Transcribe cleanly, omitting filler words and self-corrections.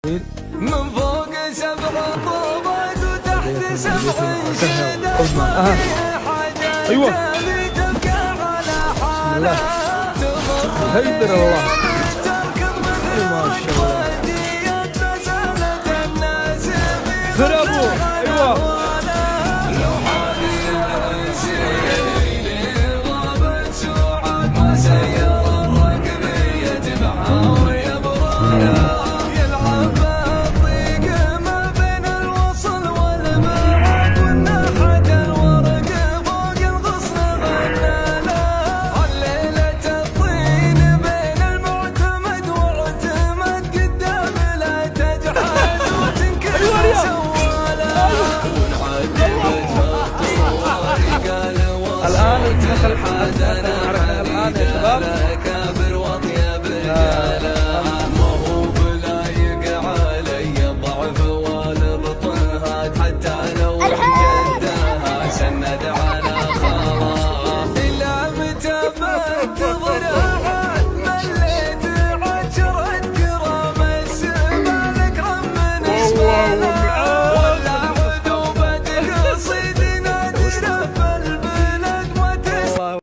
من فوق 7 طوبات وتحت 7 شدة ما فيها حاجة تبي تبقى على حالها هيدر الله تركض مثل ودية تسالة الناس برافو ايوه الآن دخل